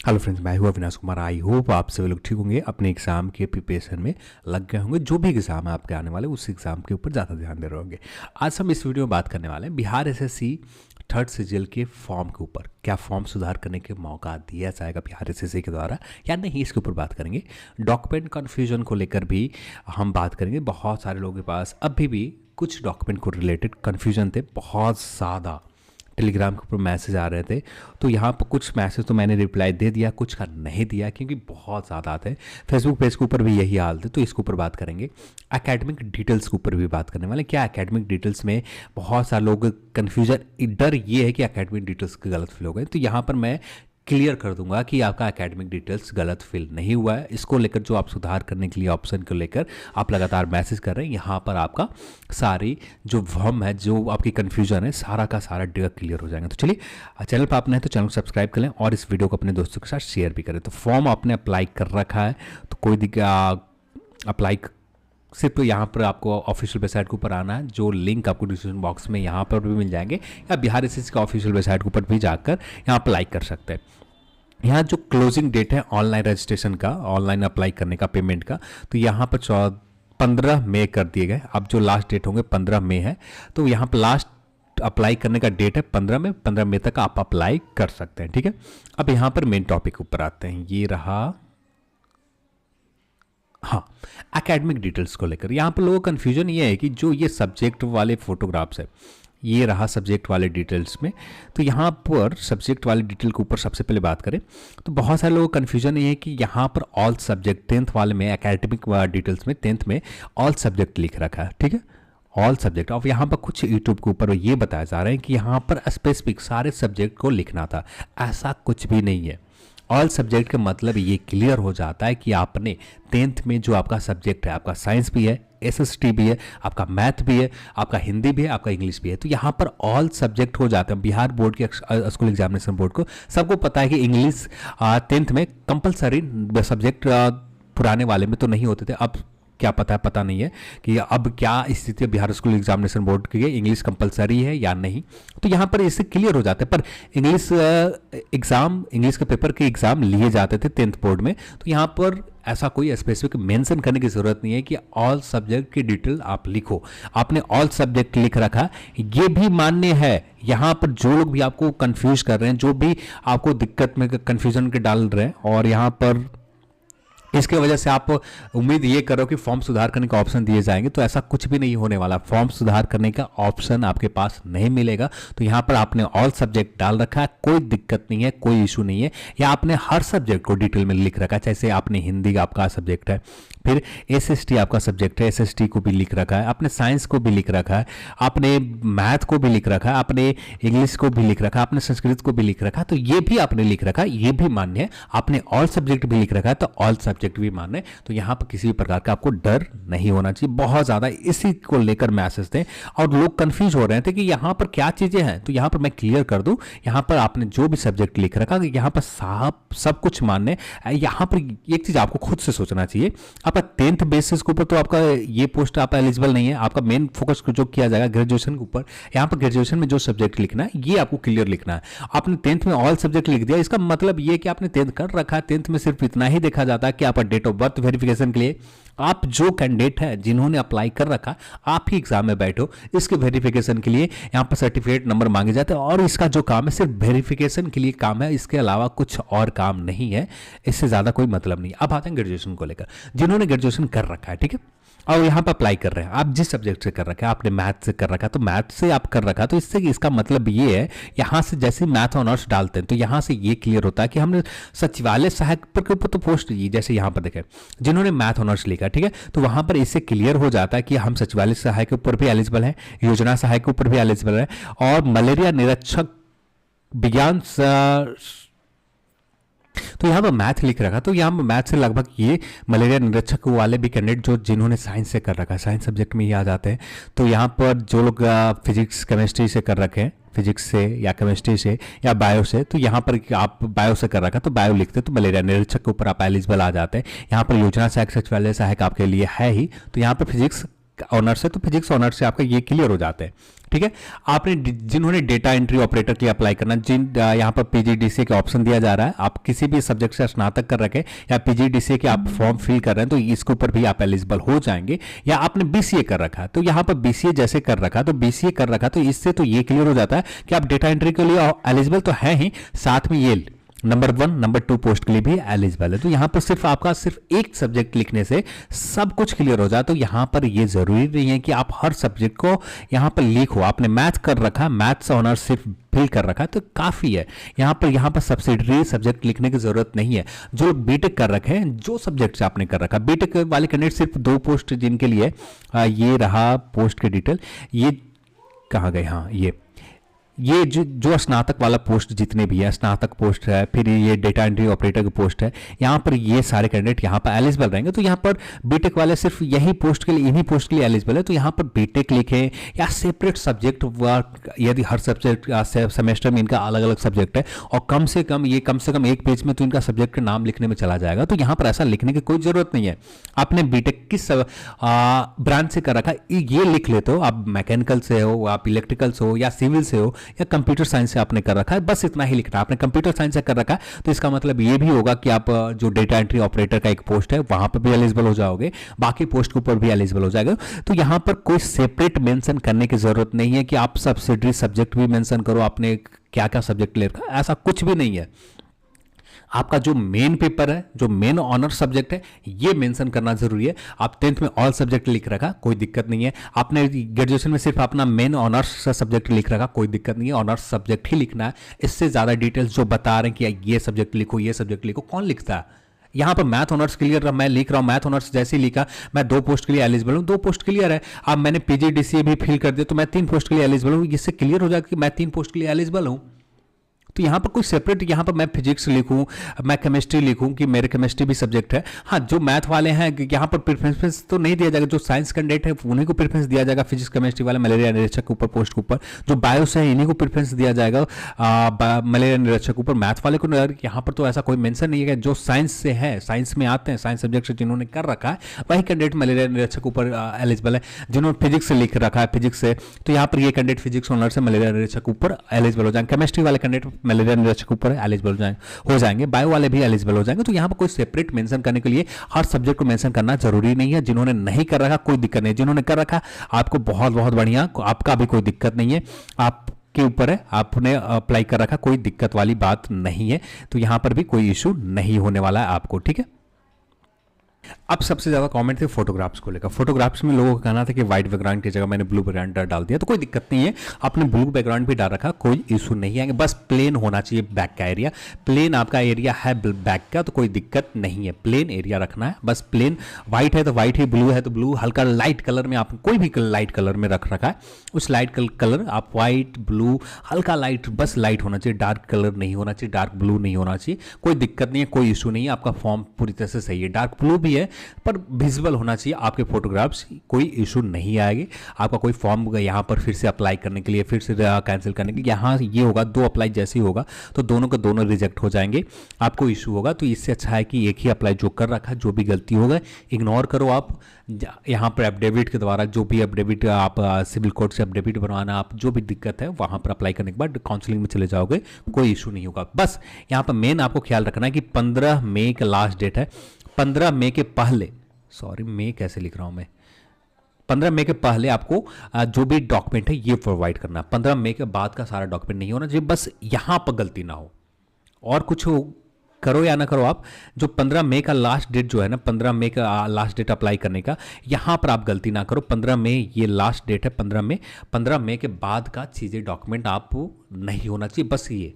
Hello friends, मैं हूँ Avinash Kumar. I hope आप सभी लोग ठीक होंगे, अपने एग्जाम के प्रिपरेशन में लग गए होंगे। जो भी एग्जाम है आपके आने वाले, उस एग्जाम के ऊपर ज़्यादा ध्यान दे रहे होंगे। आज हम इस वीडियो में बात करने वाले हैं बिहार एसएससी थर्ड सीजीएल के फॉर्म के ऊपर। क्या फॉर्म सुधार करने के मौका दिया जाएगा बिहार एसएससी के द्वारा या नहीं, इसके ऊपर बात करेंगे। डॉक्यूमेंट कन्फ्यूजन को लेकर भी हम बात करेंगे। बहुत सारे लोगों के पास अभी भी कुछ डॉक्यूमेंट को रिलेटेड कन्फ्यूजन थे, बहुत ज़्यादा टेलीग्राम के ऊपर मैसेज आ रहे थे। तो यहाँ पर कुछ मैसेज तो मैंने रिप्लाई दे दिया, कुछ का नहीं दिया, क्योंकि बहुत ज़्यादा आते हैं। फेसबुक पेज के ऊपर भी यही हाल थे, तो इसके ऊपर बात करेंगे। एकेडमिक डिटेल्स के ऊपर भी बात करने वाले। क्या एकेडमिक डिटेल्स में बहुत सारे लोग कन्फ्यूजन, डर ये है कि एकेडमिक डिटेल्स गलत फिल हो गए, तो यहाँ पर मैं क्लियर कर दूंगा कि आपका एकेडमिक डिटेल्स गलत फिल नहीं हुआ है। इसको लेकर जो आप सुधार करने के लिए ऑप्शन को लेकर आप लगातार मैसेज कर रहे हैं, यहाँ पर आपका सारी जो भ्रम है, जो आपकी कन्फ्यूजन है, सारा का सारा क्लियर हो जाएगा। तो चलिए, चैनल पर आप नए तो चैनल को सब्सक्राइब कर लें और इस वीडियो को अपने दोस्तों के साथ शेयर भी करें। तो फॉर्म आपने अप्लाई कर रखा है तो कोई दिक्कत, अप्लाई सिर्फ यहाँ पर आपको ऑफिशियल वेबसाइट के ऊपर आना है। जो लिंक आपको डिस्क्रिप्शन बॉक्स में यहाँ पर भी मिल जाएंगे, या बिहार एसएससी का ऑफिशियल वेबसाइट के ऊपर भी जाकर यहाँ अप्लाई कर सकते हैं। यहाँ जो क्लोजिंग डेट है ऑनलाइन रजिस्ट्रेशन का, ऑनलाइन अप्लाई करने का, पेमेंट का, तो यहाँ पर 15 मई कर दिए गए। अब जो लास्ट डेट होंगे 15 मई है, तो यहाँ पर लास्ट अप्लाई करने का डेट है 15 मई तक आप अप्लाई कर सकते हैं। ठीक है, अब यहाँ पर मेन टॉपिक ऊपर आते हैं। ये रहा, हाँ, एकेडमिक डिटेल्स को लेकर। यहाँ पर लोगों का कन्फ्यूजन ये है कि जो ये सब्जेक्ट वाले फोटोग्राफ्स है, ये रहा सब्जेक्ट वाले डिटेल्स में। तो यहाँ पर सब्जेक्ट वाले डिटेल के ऊपर सबसे पहले बात करें तो बहुत सारे लोगों को कन्फ्यूजन ये है कि यहाँ पर ऑल सब्जेक्ट 10th वाले में, एकेडमिक डिटेल्स में 10th में ऑल सब्जेक्ट लिख रखा है। ठीक है, ऑल सब्जेक्ट। और यहाँ पर कुछ यूट्यूब के ऊपर ये बताया जा रहा है कि यहाँ पर स्पेसिफिक सारे सब्जेक्ट को लिखना था। ऐसा कुछ भी नहीं है। ऑल सब्जेक्ट का मतलब ये क्लियर हो जाता है कि आपने 10th में जो आपका सब्जेक्ट है, आपका साइंस भी है, एसएसटी भी है, आपका मैथ भी है, आपका हिंदी भी है, आपका इंग्लिश भी है, तो यहाँ पर ऑल सब्जेक्ट हो जाते हैं। बिहार बोर्ड के स्कूल एग्जामिनेशन बोर्ड को सबको पता है कि इंग्लिश 10th में कंपलसरी सब्जेक्ट पुराने वाले में तो नहीं होते थे। अब क्या पता है, पता नहीं है कि अब क्या स्थिति है बिहार स्कूल एग्जामिनेशन बोर्ड के, इंग्लिश कंपलसरी है या नहीं। तो यहाँ पर इससे क्लियर हो जाता है। पर इंग्लिश एग्जाम, इंग्लिश के पेपर के एग्जाम लिए जाते थे 10th बोर्ड में, तो यहाँ पर ऐसा कोई स्पेसिफिक मेंशन करने की जरूरत नहीं है कि ऑल सब्जेक्ट की डिटेल आप लिखो। आपने ऑल सब्जेक्ट लिख रखा, ये भी मान्य है। यहाँ पर जो लोग भी आपको कंफ्यूज कर रहे हैं, जो भी आपको दिक्कत में कंफ्यूजन के डाल रहे हैं, और यहाँ पर इसके वजह से आप उम्मीद ये करो कि फॉर्म सुधार करने का ऑप्शन दिए जाएंगे, तो ऐसा कुछ भी नहीं होने वाला। फॉर्म सुधार करने का ऑप्शन आपके पास नहीं मिलेगा। तो यहाँ पर आपने ऑल सब्जेक्ट डाल रखा है, कोई दिक्कत नहीं है, कोई इशू नहीं है। या आपने हर सब्जेक्ट को डिटेल में लिख रखा है, जैसे आपने हिंदी का आपका सब्जेक्ट है, फिर एसएसटी आपका सब्जेक्ट है, एसएसटी को भी लिख रखा है, आपने साइंस को भी लिख रखा है, आपने मैथ को भी लिख रखा है, आपने इंग्लिश को भी लिख रखा है, आपने संस्कृत को भी लिख रखा है, तो ये भी आपने लिख रखा है, ये भी मान्य है। आपने ऑल सब्जेक्ट भी लिख रखा है, तो ऑल सब्जेक्ट भी मान्य है। तो यहाँ पर किसी भी प्रकार का आपको डर नहीं होना चाहिए। बहुत ज्यादा इसी को लेकर मैसेज थे और लोग कंफ्यूज हो रहे थे कि यहाँ पर क्या चीजें हैं। तो यहाँ पर मैं क्लियर कर दूं, यहाँ पर आपने जो भी सब्जेक्ट लिख रखा, यहाँ पर साहब सब कुछ मान्य है। यहाँ पर एक चीज आपको खुद से सोचना चाहिए, आपका 10th बेसिस के ऊपर तो आपका ये पोस्ट आप एलिजिबल नहीं है। आपका मेन फोकस जो किया जाएगा ग्रेजुएशन के ऊपर। यहाँ पर ग्रेजुएशन में जो सब्जेक्ट लिखना है, ये आपको क्लियर लिखना है। आपने 10th में ऑल सब्जेक्ट लिख दिया, इसका मतलब ये कि आपने 10th कर रखा है। 10th में सिर्फ इतना ही देखा जाता है कि आपका डेट ऑफ बर्थ वेरिफिकेशन के लिए आप जो कैंडिडेट है जिन्होंने अप्लाई कर रखा, आप ही एग्जाम में बैठो, इसके वेरिफिकेशन के लिए यहाँ पर सर्टिफिकेट नंबर मांगे जाते हैं। और इसका जो काम है सिर्फ वेरिफिकेशन के लिए काम है, इसके अलावा कुछ और काम नहीं है। इससे ज्यादा कोई मतलब नहीं। अब आते हैं ग्रेजुएशन को लेकर। जिन्होंने ग्रेजुएशन कर रखा है, ठीक है, और यहाँ पर अप्लाई कर रहे हैं, आप जिस सब्जेक्ट से कर रखा है, आपने मैथ से कर रखा है, तो मैथ से आप कर रखा है, तो इससे इसका मतलब ये है, यहाँ से जैसे मैथ ऑनर्स डालते हैं तो यहाँ से ये क्लियर होता है कि हमने सचिवालय सहायक पर के ऊपर तो पोस्ट दी। जैसे यहाँ पर देखें, जिन्होंने मैथ ऑनर्स लिखा, ठीक है, तो वहां पर इससे क्लियर हो जाता है कि हम सचिवालय सहायक के ऊपर भी एलिजिबल है, योजना सहायक के ऊपर भी एलिजिबल है, और मलेरिया निरीक्षक विज्ञान, तो यहाँ पर मैथ लिख रखा। तो यहाँ पर मैथ से लगभग ये मलेरिया निरीक्षक वाले भी कैंडिडेट जो जिन्होंने साइंस से कर रखा है, साइंस सब्जेक्ट में ही आ जाते हैं। तो यहाँ पर जो लोग फिजिक्स केमिस्ट्री से कर रखे हैं, फिजिक्स से या केमिस्ट्री से या बायो से, तो यहाँ पर आप बायो से कर रखा तो बायो लिखते तो मलेरिया निरीक्षक के ऊपर आप एलिजिबल आ जाते हैं। यहाँ पर योजना सहायक, सचिवालय सहायक आपके लिए है ही, तो यहाँ पर फिजिक्स ऑनर्स है तो फिजिक्स ऑनर्स से आपका ये क्लियर हो जाता है। ठीक है, आपने जिन्होंने डेटा एंट्री ऑपरेटर के लिए अप्लाई करना, यहाँ पर पीजीडीसीए का ऑप्शन दिया जा रहा है, आप किसी भी सब्जेक्ट से स्नातक कर रखे या पीजीडीसीए के आप फॉर्म फिल कर रहे हैं तो इसके ऊपर भी आप एलिजिबल हो जाएंगे। या आपने बीसीए कर रखा है तो यहाँ पर बीसीए जैसे कर रखा तो बीसीए कर रखा तो इससे तो ये क्लियर हो जाता है कि आप डेटा एंट्री के लिए एलिजिबल तो है ही, साथ में ये नंबर 1 नंबर 2 पोस्ट के लिए भी एलिजिबल है। तो यहाँ पर सिर्फ आपका सिर्फ एक सब्जेक्ट लिखने से सब कुछ क्लियर हो जाए। तो यहाँ पर ये जरूरी नहीं है कि आप हर सब्जेक्ट को यहाँ पर लिखो। आपने मैथ कर रखा, मैथ्स ऑनर्स सिर्फ फिल कर रखा है तो काफी है। यहाँ पर सब्सिडरी सब्जेक्ट लिखने की जरूरत नहीं है। जो लोग बीटेक कर रखे हैं, जो सब्जेक्ट से आपने कर रखा, बीटेक वाले कैंडिडेट सिर्फ 2 पोस्ट जिनके लिए ये रहा पोस्ट के डिटेल, ये कहाँ गए, हाँ ये जो स्नातक वाला पोस्ट जितने भी है, स्नातक पोस्ट है, फिर ये डेटा एंट्री ऑपरेटर की पोस्ट है, यहाँ पर ये सारे कैंडिडेट यहाँ पर एलिजिबल रहेंगे। तो यहाँ पर बीटेक वाले सिर्फ यही पोस्ट के लिए, इन्हीं पोस्ट के लिए एलिजिबल है। तो यहाँ पर बीटेक लिखें या सेपरेट सब्जेक्ट, यदि हर सब्जेक्ट सेमेस्टर में इनका अलग अलग सब्जेक्ट है और कम से कम एक पेज में तो इनका सब्जेक्ट का नाम लिखने में चला जाएगा। तो यहाँ पर ऐसा लिखने की कोई जरूरत नहीं है। आपने बीटेक किस ब्रांच से कर रखा ये लिख लेते हो, आप मैकेनिकल से हो, आप इलेक्ट्रिकल से हो या सिविल से हो या कंप्यूटर साइंस से आपने कर रखा है, बस इतना ही लिखना है। आपने कंप्यूटर साइंस से कर रखा है तो इसका मतलब ये भी होगा कि आप जो डेटा एंट्री ऑपरेटर का एक पोस्ट है वहां पर भी एलिजिबल हो जाओगे, बाकी पोस्ट के ऊपर भी एलिजिबल हो जाएगा। तो यहां पर कोई सेपरेट मेंशन करने की जरूरत नहीं है कि आप सब्सिडरी सब्जेक्ट भी मेंशन करो, आपने क्या क्या सब्जेक्ट ले रखा, ऐसा कुछ भी नहीं है। आपका जो मेन पेपर है, जो मेन ऑनर सब्जेक्ट है, ये मेंशन करना जरूरी है। आप 10th में ऑल सब्जेक्ट लिख रखा, कोई दिक्कत नहीं है। आपने ग्रेजुएशन में सिर्फ अपना मेन ऑनर्स सब्जेक्ट लिख रखा, कोई दिक्कत नहीं है, ऑनर्स सब्जेक्ट ही लिखना है। इससे ज्यादा डिटेल्स जो बता रहे हैं कि ये सब्जेक्ट लिखो, ये सब्जेक्ट लिखो, कौन लिखता है? यहाँ पर मैथ ऑनर्स क्लियर मैं लिख रहा हूँ, मैथ ऑनर्स जैसे ही लिखा मैं 2 पोस्ट के लिए एलिजिबल हूँ, 2 पोस्ट क्लियर है। अब मैंने पीजीडीसीए भी फिल कर दिया तो मैं 3 पोस्ट के लिए एलिजिबल हूँ, इससे क्लियर हो जाएगा कि मैं 3 पोस्ट के लिए एलिजिबल हूँ। तो यहाँ पर कोई सेपरेट, यहाँ पर मैं फिजिक्स लिखूँ, मैं केमिस्ट्री लिखूँ कि मेरे केमिस्ट्री भी सब्जेक्ट है। हाँ, जो मैथ वाले हैं यहाँ पर प्रेफरेंस तो नहीं दिया जाएगा, जो साइंस कैंडिडेट है उन्हीं को प्रेफरेंस दिया जाएगा। फिजिक्स केमिस्ट्री वाले मलेरिया निरीक्षक के ऊपर पोस्ट के ऊपर, जो बायो से है इन्हीं को प्रेफरेंस दिया जाएगा मलेरिया निरीक्षक के ऊपर। मैथ वाले को यहाँ पर तो ऐसा कोई मेंशन नहीं है। जो साइंस से है, साइंस में आते हैं, साइंस सब्जेक्ट से जिन्होंने कर रखा है वही कैंडिडेट मलेरिया निरीक्षक के ऊपर एलिजिबल है। जिन्होंने फिजिक्स से लिख रखा है, फिजिक्स से, तो यहाँ पर ये कैंडिडेट फिजिक्स ऑनर से मलेरिया निरीक्षक के ऊपर एलिजिबल हो जाएंगे। केमिस्ट्री वाले कैंडिडेट मलेरिया निरीक्षक ऊपर एलिजिबल हो जाएंगे, बायो वाले भी एलिजिबल हो जाएंगे। तो यहाँ पर कोई सेपरेट मेंशन करने के लिए हर सब्जेक्ट को मेंशन करना जरूरी नहीं है। जिन्होंने नहीं कर रखा कोई दिक्कत नहीं, जिन्होंने कर रखा आपको बहुत बहुत बढ़िया, आपका भी कोई दिक्कत नहीं है, आपके ऊपर है, आपने अप्लाई कर रखा, कोई दिक्कत वाली बात नहीं है। तो यहाँ पर भी कोई इशू नहीं होने वाला है आपको, ठीक है। अब सबसे ज्यादा कमेंट थे फोटोग्राफ्स को लेकर। फोटोग्राफ्स में लोगों का कहना था कि व्हाइट बैकग्राउंड की जगह मैंने ब्लू बैकग्राउंड डाल दिया, तो कोई दिक्कत नहीं है। आपने ब्लू बैकग्राउंड भी डाल रखा, कोई इशू नहीं आएंगे, बस प्लेन होना चाहिए बैक का एरिया। प्लेन आपका एरिया है बैक का तो कोई दिक्कत नहीं है, प्लेन एरिया रखना है, बस प्लेन। व्हाइट है तो व्हाइट ही, ब्लू है तो ब्लू, हल्का लाइट कलर में आप कोई भी लाइट कलर में रख रखा है, उस लाइट कलर आप व्हाइट, ब्लू, हल्का लाइट, बस लाइट होना चाहिए, डार्क कलर नहीं होना चाहिए, डार्क ब्लू नहीं होना चाहिए। कोई दिक्कत नहीं है, कोई इशू नहीं है, आपका फॉर्म पूरी तरह से सही है। डार्क ब्लू भी है पर विजिबल होना चाहिए आपके फोटोग्राफ्स, कोई इशू नहीं आएगी। आपका कोई फॉर्म यहाँ पर फिर से अप्लाई करने के लिए, फिर से कैंसिल करने के लिए, यहाँ ये होगा 2 अप्लाई जैसे ही होगा तो दोनों के दोनों रिजेक्ट हो जाएंगे, आपको इशू होगा। तो इससे अच्छा है कि एक ही अप्लाई जो कर रखा, जो भी गलती होगा इग्नोर करो। आप यहाँ पर एफिडेविट के द्वारा जो भी एफिडेविट आप सिविल कोर्ट से एफिडेविट बनवाना, आप जो भी दिक्कत है वहाँ पर अप्लाई करने के बाद काउंसलिंग में चले जाओगे, कोई इशू नहीं होगा। बस यहाँ पर मेन आपको ख्याल रखना है कि 15 मई का लास्ट डेट है। 15 मई के पहले, सॉरी मई कैसे लिख रहा हूं मैं, 15 मई के पहले आपको जो भी डॉक्यूमेंट है ये प्रोवाइड करना। 15 मई के बाद का सारा डॉक्यूमेंट नहीं होना चाहिए, बस यहां पर गलती ना हो। और कुछ हो, करो या ना करो आप, जो 15 मई का लास्ट डेट जो है ना, 15 मई का लास्ट डेट अप्लाई करने का, यहां पर आप गलती ना करो। 15 मई ये लास्ट डेट है, 15 मई के बाद का चीजें डॉक्यूमेंट आप नहीं होना चाहिए, बस ये,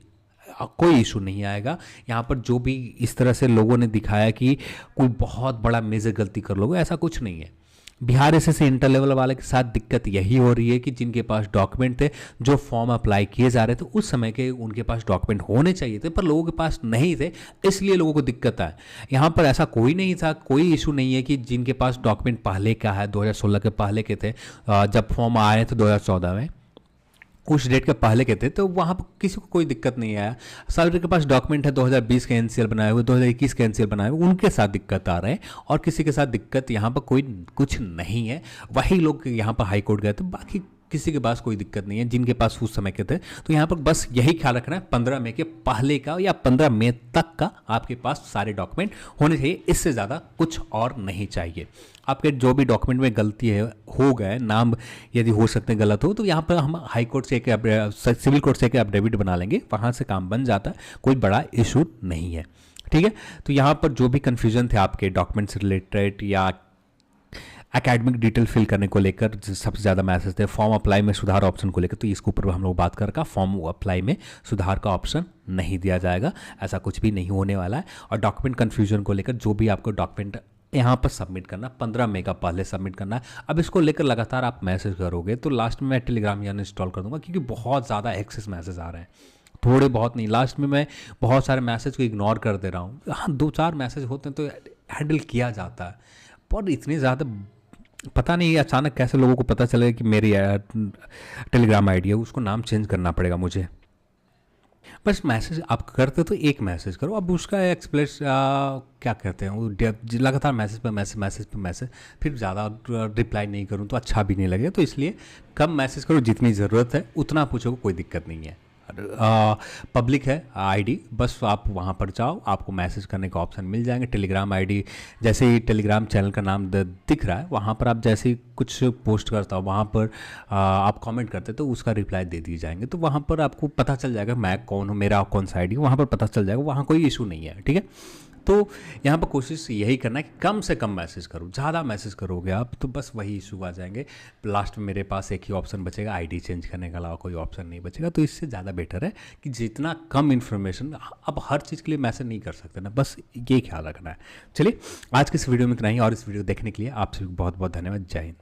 कोई इशू नहीं आएगा। यहाँ पर जो भी इस तरह से लोगों ने दिखाया कि कोई बहुत बड़ा मेजर गलती कर लोगे, ऐसा कुछ नहीं है। बिहार एसएससी इंटर लेवल वाले के साथ दिक्कत यही हो रही है कि जिनके पास डॉक्यूमेंट थे, जो फॉर्म अप्लाई किए जा रहे थे उस समय के उनके पास डॉक्यूमेंट होने चाहिए थे पर लोगों के पास नहीं थे, इसलिए लोगों को दिक्कत है। यहाँ पर ऐसा कोई नहीं था, कोई इशू नहीं है कि जिनके पास डॉक्यूमेंट पहले का है, 2016 के पहले के थे, जब फॉर्म आए थे 2014 में, उस डेट के पहले के थे तो वहाँ पर किसी को कोई दिक्कत नहीं आया। सभी के पास डॉक्यूमेंट है 2020 के एनसीएल बनाए हुए, 2021 के एनसीएल बनाए हुए, उनके साथ दिक्कत आ रहे हैं और किसी के साथ दिक्कत यहाँ पर कोई कुछ नहीं है। वही लोग यहाँ पर हाई कोर्ट गए थे, बाकी किसी के पास कोई दिक्कत नहीं है जिनके पास उस समय के थे। तो यहाँ पर बस यही ख्याल रखना है 15 मई के पहले का या 15 मई तक का आपके पास सारे डॉक्यूमेंट होने चाहिए, इससे ज़्यादा कुछ और नहीं चाहिए। आपके जो भी डॉक्यूमेंट में गलती है हो गए, नाम यदि हो सकते हैं गलत हो, तो यहाँ पर हम हाई कोर्ट से सिविल कोर्ट से एक एफिडेविट बना लेंगे, वहाँ से काम बन जाता है, कोई बड़ा इशू नहीं है। ठीक है, तो यहाँ पर जो भी कन्फ्यूजन थे आपके डॉक्यूमेंट से रिलेटेड या एकेडमिक डिटेल फिल करने को लेकर सबसे ज़्यादा मैसेज थे, फॉर्म अप्लाई में सुधार ऑप्शन को लेकर, तो इसके ऊपर हम लोग बात कर फॉर्म अप्लाई में सुधार का ऑप्शन नहीं दिया जाएगा, ऐसा कुछ भी नहीं होने वाला है। और डॉक्यूमेंट कन्फ्यूजन को लेकर जो भी आपको डॉक्यूमेंट यहाँ पर सबमिट करना 15 मई का पहले सबमिट करना है। अब इसको लेकर लगातार आप मैसेज करोगे तो लास्ट में मैं टेलीग्राम यहाँ इंस्टॉल कर दूंगा, क्योंकि बहुत ज़्यादा एक्सेस मैसेज आ रहे हैं, थोड़े बहुत नहीं, लास्ट में मैं बहुत सारे मैसेज को इग्नोर कर दे रहा हूँ। हाँ 2-4 मैसेज होते हैं तो हैंडल किया जाता है, पर इतने ज़्यादा पता नहीं अचानक कैसे लोगों को पता चलेगा कि मेरी टेलीग्राम आईडी है, उसको नाम चेंज करना पड़ेगा मुझे। बस मैसेज आप करते तो एक मैसेज करो, अब उसका एक्सप्लेस क्या कहते हैं वो लगातार मैसेज पे मैसेज, फिर ज़्यादा रिप्लाई नहीं करूँ तो अच्छा भी नहीं लगेगा। तो इसलिए कम मैसेज करो, जितनी ज़रूरत है उतना पूछो, कोई दिक्कत नहीं है। पब्लिक है आईडी, बस आप वहाँ पर जाओ, आपको मैसेज करने का ऑप्शन मिल जाएंगे। टेलीग्राम आईडी जैसे ही टेलीग्राम चैनल का नाम दिख रहा है, वहाँ पर आप जैसे ही कुछ पोस्ट करता हो वहाँ पर आप कमेंट करते तो उसका रिप्लाई दे दिए जाएंगे। तो वहाँ पर आपको पता चल जाएगा मैं कौन हूँ, मेरा कौन सा आईडी, वहाँ पर पता चल जाएगा, वहाँ कोई इशू नहीं है। ठीक है, तो यहाँ पर कोशिश यही करना है कि कम से कम मैसेज करो, ज़्यादा मैसेज करोगे आप तो बस वही इशू आ जाएंगे। लास्ट में मेरे पास एक ही ऑप्शन बचेगा, आईडी चेंज करने के अलावा कोई ऑप्शन नहीं बचेगा। तो इससे ज़्यादा बेटर है कि जितना कम इन्फॉर्मेशन, अब हर चीज़ के लिए मैसेज नहीं कर सकते ना, बस ये ख्याल रखना है। चलिए आज की इस वीडियो में इतना ही, और इस वीडियो देखने के लिए आप सभी बहुत बहुत धन्यवाद। जय हिंद।